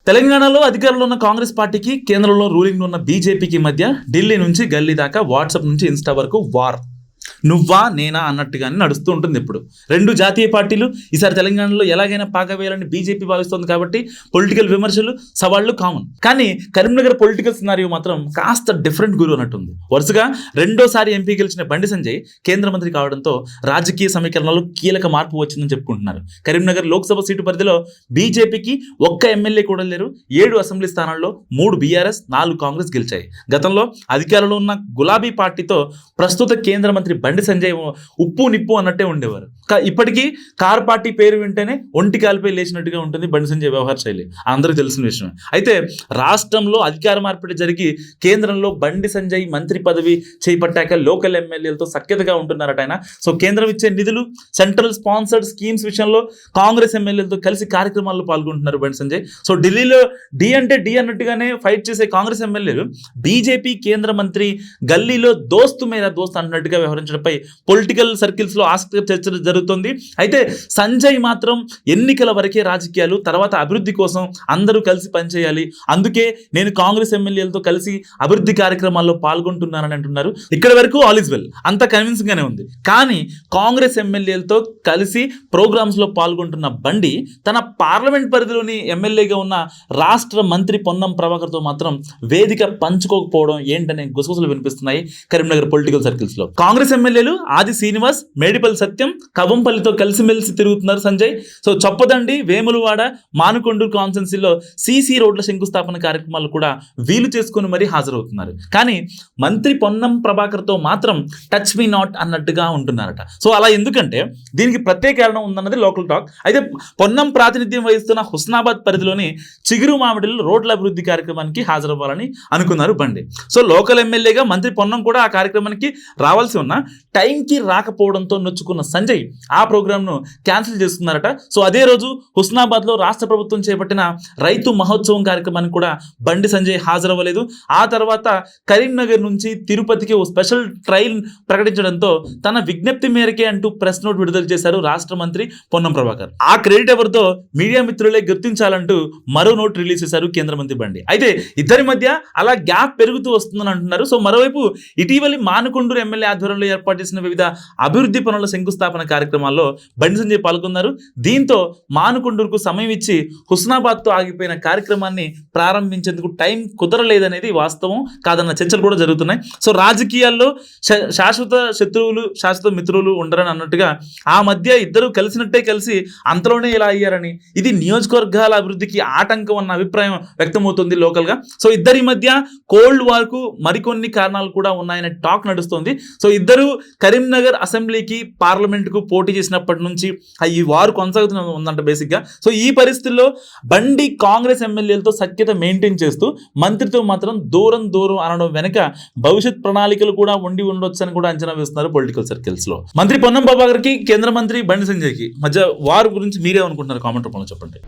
తెలంగాణలో అధికారంలో ఉన్న కాంగ్రెస్ పార్టీకి, కేంద్రంలో రూలింగ్ ఉన్న బీజేపీకి మధ్య ఢిల్లీ నుంచి గల్లీ దాకా, వాట్సాప్ నుంచి ఇన్స్టా వరకు వార్. నువ్వా నేనా అన్నట్టుగానే నడుస్తూ ఉంటుంది. ఇప్పుడు రెండు జాతీయ పార్టీలు ఈసారి తెలంగాణలో ఎలాగైనా పాకవేయాలని బీజేపీ భావిస్తోంది కాబట్టి పొలిటికల్ విమర్శలు, సవాళ్లు కామన్. కానీ కరీంనగర్ పొలిటికల్ సినారియో మాత్రం కాస్త డిఫరెంట్ గురు అన్నట్టుంది. వరుసగా రెండోసారి ఎంపీ గెలిచిన బండి సంజయ్ కేంద్ర మంత్రి కావడంతో రాజకీయ సమీకరణలో కీలక మార్పు వచ్చిందని చెప్పుకుంటున్నారు. కరీంనగర్ లోక్సభ సీటు పరిధిలో బీజేపీకి ఒక్క ఎమ్మెల్యే కూడా లేరు. 7 అసెంబ్లీ స్థానాల్లో 3 బీఆర్ఎస్, 4 కాంగ్రెస్ గెలిచాయి. గతంలో అధికారంలో ఉన్న గులాబీ పార్టీతో ప్రస్తుత కేంద్ర మంత్రి బండి సంజయ్ ఉప్పు నిప్పు అన్నట్టే ఉండేవారు. ఇప్పటికీ కార్ పార్టీ పేరు వింటేనే ఒంటి కాలిపై లేచినట్టుగా ఉంటుంది బండి సంజయ్ వ్యవహార శైలి, అందరికీ తెలిసిన విషయం. అయితే రాష్ట్రంలో అధికార మార్పిడి జరిగి కేంద్రంలో బండి సంజయ్ మంత్రి పదవి చేపట్టాక లోకల్ ఎమ్మెల్యేలతో సఖ్యతగా ఉంటున్నారట ఆయన. సో కేంద్రం ఇచ్చే నిధులు, సెంట్రల్ స్పాన్సర్డ్ స్కీమ్స్ విషయంలో కాంగ్రెస్ ఎమ్మెల్యేలతో కలిసి కార్యక్రమాల్లో పాల్గొంటున్నారు బండి సంజయ్. సో ఢిల్లీలో డి అంటే డి అన్నట్టుగానే ఫైట్ చేసే కాంగ్రెస్ ఎమ్మెల్యేలు బీజేపీ కేంద్ర మంత్రి గల్లీలో దోస్తు మేరా దోస్త్ అన్నట్టుగా వ్యవహరించడంపై పొలిటికల్ సర్కిల్స్ లో ఆసక్తికర చర్చ జరుగుతుంది. అయితే సంజయ్ మాత్రం ఎన్నికల వరకే రాజకీయాలు, తర్వాత అభివృద్ధి కోసం అందరూ కలిసి పనిచేయాలి, అందుకే నేను కాంగ్రెస్ ఎమ్మెల్యేలతో కలిసి అభివృద్ధి కార్యక్రమాల్లో పాల్గొంటున్నానని అంటున్నారు. ఇక్కడ వరకు ఆల్ ఇస్ వెల్, అంత కన్విన్సింగ్ గానే ఉంది. కానీ కాంగ్రెస్ ఎమ్మెల్యేలతో కలిసి ప్రోగ్రామ్స్ లో పాల్గొంటున్న బండి తన పార్లమెంట్ పరిధిలోని ఎమ్మెల్యేగా ఉన్న రాష్ట్ర మంత్రి పొన్నం ప్రభాకర్ తో మాత్రం వేదిక పంచుకోకపోవడం ఏంటనే గుసగుసలు వినిపిస్తున్నాయి కరీంనగర్ పొలిటికల్ సర్కిల్స్ లో. కాంగ్రెస్ ఎమ్మెల్యేలు ఆది శ్రీనివాస్, మేడిపల్లి సత్యం, కవంపల్లితో కలిసిమెలిసి తిరుగుతున్నారు సంజయ్. సో చొప్పదండి, వేములవాడ, మానుకొండూరు కాన్స్టిట్యున్సీలో సీసీ రోడ్ల శంకుస్థాపన కార్యక్రమాలు కూడా వీలు చేసుకుని మరీ హాజరవుతున్నారు. కానీ మంత్రి పొన్నం ప్రభాకర్ తో మాత్రం టచ్ మీ నాట్ అన్నట్టుగా ఉంటున్నారట. సో అలా ఎందుకంటే దీనికి ప్రత్యేక కారణం ఉందన్నది లోకల్ టాక్. అయితే పొన్నం ప్రాతినిధ్యం వహిస్తున్న హుస్నాబాద్ పరిధిలోని చిగురు మామిడిలో రోడ్ల అభివృద్ధి కార్యక్రమానికి హాజరవ్వాలని అనుకున్నారు బండి. సో లోకల్ ఎమ్మెల్యేగా మంత్రి పొన్నం కూడా ఆ కార్యక్రమానికి రావాల్సి ఉన్న టైంకి రాకపోవడంతో నొచ్చుకున్న సంజయ్ ఆ ప్రోగ్రామ్ను క్యాన్సిల్ చేస్తున్నారట. సో అదే రోజు హుస్నాబాద్లో రాష్ట్ర ప్రభుత్వం చేపట్టిన రైతు మహోత్సవం కార్యక్రమానికి కూడా బండి సంజయ్ హాజరవ్వలేదు. ఆ తర్వాత కరీంనగర్ నుంచి తిరుపతికి ఓ స్పెషల్ ట్రైన్ ప్రకటించడంతో తన విజ్ఞప్తి మేరకే అంటూ ప్రెస్ నోట్ విడుదల చేశారు రాష్ట్ర మంత్రి పొన్నం ప్రభాకర్. ఆ క్రెడిట్ ఎవరితో మీడియా మిత్రులే గుర్తించాలంటూ మరో నోట్ రిలీజ్ చేశారు కేంద్ర మంత్రి బండి. అయితే ఇద్దరి మధ్య అలా గ్యాప్ పెరుగుతూ వస్తుందని అంటున్నారు. సో మరోవైపు ఇటీవలి మానుకొండూరు ఎమ్మెల్యే ఆధ్వర్యంలో ఏర్పాటు చేసిన వివిధ అభివృద్ధి పనుల శంకుస్థాపన కార్యక్రమాల్లో బండి సంజయ్ పాల్గొన్నారు. దీంతో మానుకొండూరుకు సమయం ఇచ్చి హుస్నాబాద్తో ఆగిపోయిన కార్యక్రమాన్ని ప్రారంభించేందుకు టైం కుదరలేదనేది వాస్తవం కాదన్న చర్చలు కూడా జరుగుతున్నాయి. సో రాజకీయాల్లో శాశ్వత శత్రువులు, శాశ్వత మిత్రులు ఉండరని అన్నట్టుగా ఆ మధ్య ఇద్దరు కలిసినట్టే కలిసి అంతలోనే ఇలా అయ్యారని, ఇది నియోజకవర్గాల అభివృద్ధికి ఆటంకం అన్న అభిప్రాయం వ్యక్తమవుతుంది లోకల్ గా. సో ఇద్దరి మధ్య కోల్డ్ వార్ కు మరికొన్ని కారణాలు కూడా ఉన్నాయనే టాక్ నడుస్తుంది. సో ఇద్దరు కరీంనగర్ అసెంబ్లీకి, పార్లమెంట్ కు పోటీ చేసినప్పటి నుంచి ఈ వారు కొనసాగుతూ ఉందంట బేసిక్ గా. సో ఈ పరిస్థితుల్లో బండి కాంగ్రెస్ ఎమ్మెల్యేలతో సఖ్యత మెయింటైన్ చేస్తూ మంత్రితో మాత్రం దూరం అనడం వెనక భవిష్యత్ ప్రణాళికలు కూడా ఉండి ఉండొచ్చు అని కూడా అంచనా వేస్తున్నారు పొలిటికల్ సర్కిల్స్ లో. మంత్రి పొన్నం ప్రభాకర్ కి, కేంద్ర మంత్రి బండి సంజయ్ కి మధ్య వారు గురించి మీరేమనుకుంటున్నారు? కామెంట్ రూపంలో చెప్పండి.